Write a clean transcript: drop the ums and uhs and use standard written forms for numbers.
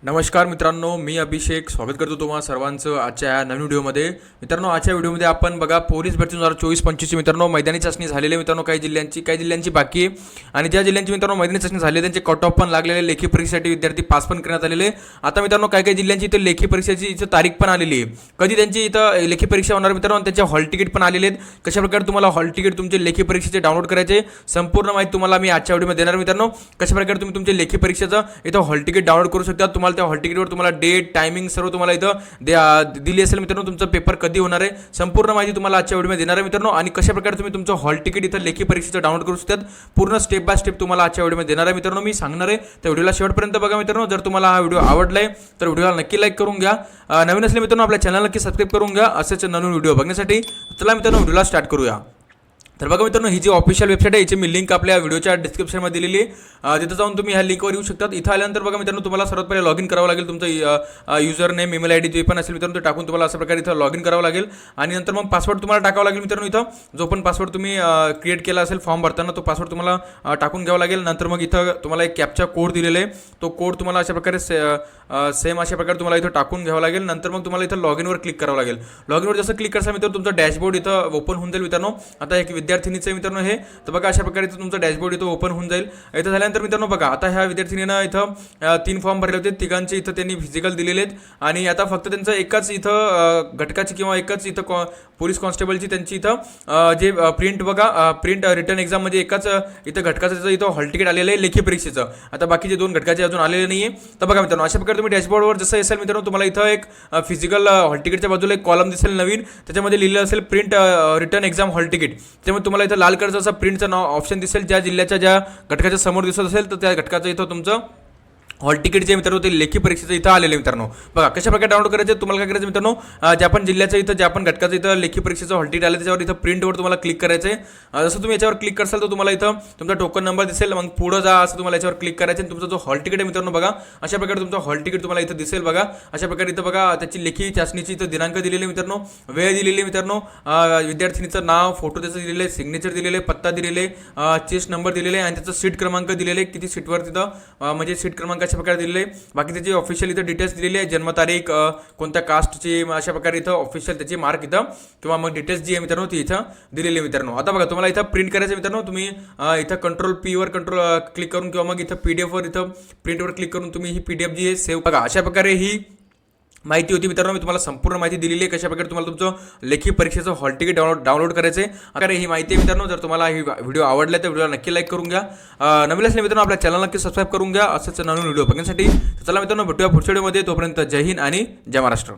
नमस्कार मित्रांनो, मी अभिषेक स्वागत करतो तुम्हा सर्वांचं आजच्या या नवीन व्हिडिओमध्ये. मित्रांनो, आजच्या व्हिडिओमध्ये आपण बघा पोलीस भरती 2024-25 मित्रांनो मैदानी चाचणी झालेली मित्रांनो काही जिल्ह्यांची बाकी आहे. आणि ज्या जिल्ह्यांची मित्रांनो मैदानी चाचणी झाली त्यांचे कट ऑफ पण लागलेले, लेखी परीक्षेसाठी विद्यार्थी पास पण करण्यात आलेले. आता मित्रांनो काही जिल्ह्यांची इथं लेखी परीक्षेची इथं तारीख पण आलेली आहे. कधी त्यांची इथं लेखी परीक्षा होणार मित्रांनो, त्यांचे हॉल तिकीट पण आलेले आहेत. कशाप्रकारे तुम्हाला हॉल तिकीट तुमचे लेखी परीक्षेचे डाउनलोड करायचे संपूर्ण माहिती तुम्हाला मी आजच्या व्हिडिओमध्ये देणार मित्रांनो. कशाप्रकारे तुम्ही तुमचे लेखी परीक्षेचं इथं हॉल तिकीट डाउनलोड करू शकता. तुम्हाला त्या हॉल तिकीटवर तुम्हाला डेट टायमिंग सर्व तुम्हाला इथं दिली असेल मित्रांनो. तुमचा पेपर कधी होणार आहे संपूर्ण माहिती तुम्हाला आजच्या व्हिडिओमध्ये देणार आहे मित्रांनो. आणि कशा प्रकारे तुम्ही तुमचं हॉल तिकीट इथं लेखी परीक्षेचं डाउनलोड करू शकतात पूर्ण स्टेप बाय स्टेप तुम्हाला आजच्या व्हिडिओमध्ये देणार आहे मित्रांनो. मी सांगणार आहे त्या व्हिडिओला शेवटपर्यंत बघा मित्रांनो. जर तुम्हाला हा व्हिडिओ आवडलाय तर व्हिडिओला नक्की लाईक करून घ्या. नवीन असले मित्रांनो आपल्या चॅनल नक्की सबस्क्राईब करून घ्या असेच नवीन व्हिडिओ बघण्यासाठी. चला मित्रांनो व्हिडिओला स्टार्ट करूया. तर बघा मित्रांनो, ही जी ऑफिशियल वेबसाईट आहे याची मी लिंक आपल्या व्हिडिओच्या डिस्क्रिप्शनमध्ये दिलेली आहे. तिथं जाऊन तुम्ही ह्या लिंकवर येऊ शकतात. इथं आल्यानंतर बघा मित्रांनो तुम्हाला सर्वात पहिले लॉग इन करावं लागेल. तुमचं युजर नेम ईमेल आयडी जे पण असेल मित्रांनो ते टाकून तुम्हाला अशा प्रकारे इथं लॉग इन करावं लागेल. आणि नंतर मग पासवर्ड तुम्हाला टाकावं लागेल मित्रांनो. इथं जो पण पासवर्ड तुम्ही क्रिएट केला असेल फॉर्म भरताना तो पासवर्ड तुम्हाला टाकून घ्यावा लागेल. नंतर मग इथं तुम्हाला एक कॅप्चा कोड दिलेला आहे. तो कोड तुम्हाला अशा प्रकारे सेम अशा प्रकारे तुम्हाला इथं टाकून घ्यावं लागेल. नंतर मग तुम्हाला इथं लॉग इनवर क्लिक करावं लागेल. लॉग इनवर जसं क्लिक करता मित्रांनो तुमचा डॅशबोर्ड इथं ओपन होऊन जाईल मित्रांनो. आता एक विद्यार्थिनीचं मित्रांनो हे तर बघा अशा प्रकारे इथं तुमचा डॅशबोर्ड इथं ओपन होऊन जाईल. इथं झाल्यानंतर मित्रांनो बघा आता ह्या विद्यार्थिनीनं इथं 3 फॉर्म भरले होते. तिघांचे इथं त्यांनी फिजिकल दिलेले आहेत. आणि आता फक्त त्यांचं एकाच इथं घटकाची किंवा एकच इथं पोलीस कॉन्स्टेबलची त्यांची इथं जे प्रिंट बघा प्रिंट रिटर्न एक्झाम म्हणजे एकाच इथं घटकाचं इथं हॉल तिकीट आलेलं आहे लेखी परीक्षेचं. आता बाकीचे 2 घटकाचे अजून आलेले नाही आहे. तर बघा मित्रांनो अशा प्रकारे तुम्ही डॅशबोर्डवर जसं असेल मित्रांनो तुम्हाला इथं एक फिजिकल हॉल तिकीटच्या बाजूला एक कॉलम दिसेल नवीन. त्याच्यामध्ये लिहिलं असेल print return exam hall ticket. त्यामुळे तुम्हाला इथं लाल कलरचा प्रिंटचं नाव ऑप्शन दिसेल. ज्या जिल्ह्याच्या ज्या घटकाच्या समोर दिसत असेल तर त्या घटकाचं इथं तुमचं हॉल तिकीट जे मित्रांनो ते लेखी परीक्षेचं इथं आलेलं मित्रांनो. बघा कशा प्रकारे डाउनलोड करायचं तुम्हाला काय करायचं मित्रांनो. ज्या पण जिल्ह्याचं इथं ज्या पण घटकाचं इथं लेखी परीक्षेचं हॉल तिकीट आलं त्याच्यावर इथं प्रिंटवर तुम्हाला क्लिक करायचं आहे. जसं तुम्ही याच्यावर क्लिक करसाल तर तुम्हाला इथं तुमचा टोकन नंबर दिसेल. मग पुढं जा असं तुम्हाला याच्यावर क्लिक करायचं आणि तुमचा जो हॉल तिकीट आहे मित्रांनो बघा अशा प्रकारे तुमचा हॉल तिकीट तुम्हाला इथं दिसेल. बघा अशा प्रकारे इथं बघा त्याची लेखी चाचणीची इथं दिनांक दिलेली मित्रांनो, वेळ दिलेली मित्रांनो, विद्यार्थिनीचं नाव फोटो त्याचं दिलेलं आहे, सिग्नेचर दिलेले, पत्ता दिलेले, चेस्ट नंबर दिलेले आणि त्याचं सीट क्रमांक दिलेले, किती सीटवर तिथं म्हणजे सीट क्रमांक अशा प्रकारे दिलेले. बाकी त्याची ऑफिशियल इथं डिटेल्स दिलेली आहे, जन्मतारीख, कोणत्या कास्टची, अशा प्रकारे इथं ऑफिशियल त्याची मार्क इथं किंवा मग डिटेल्स जी आहे मित्रांनो ती इथं दिलेली आहे मित्रांनो. आता बघा तुम्हाला इथं प्रिंट करायचं मित्रांनो. तुम्ही इथं कंट्रोल पी वर क्लिक करून किंवा मग इथं PDF वर इथं प्रिंटवर क्लिक करून तुम्ही ही PDF जी आहे सेव्ह बघा अशा प्रकारे ही माहिती होती मित्रांनो. मी तुम्हाला संपूर्ण माहिती दिलेली आहे कशा प्रकारे तुम्हाला तुमचं लेखी परीक्षेचं हॉल तिकीट डाउनलोड करायचं आहे. अरे ही माहिती आहे मित्रांनो. जर तुम्हाला ही व्हिडिओ आवडला तर व्हिडिओला नक्की लाईक करून घ्या. नवीन असले मित्रांनो आपल्या चॅनल नक्की सबस्क्राईब करून घ्या असंच नवीन व्हिडिओ बघण्यासाठी. चला मित्रांनो भेटूया पुढच्या व्हिडिओमध्ये. तोपर्यंत जय हिंद आणि जय महाराष्ट्र.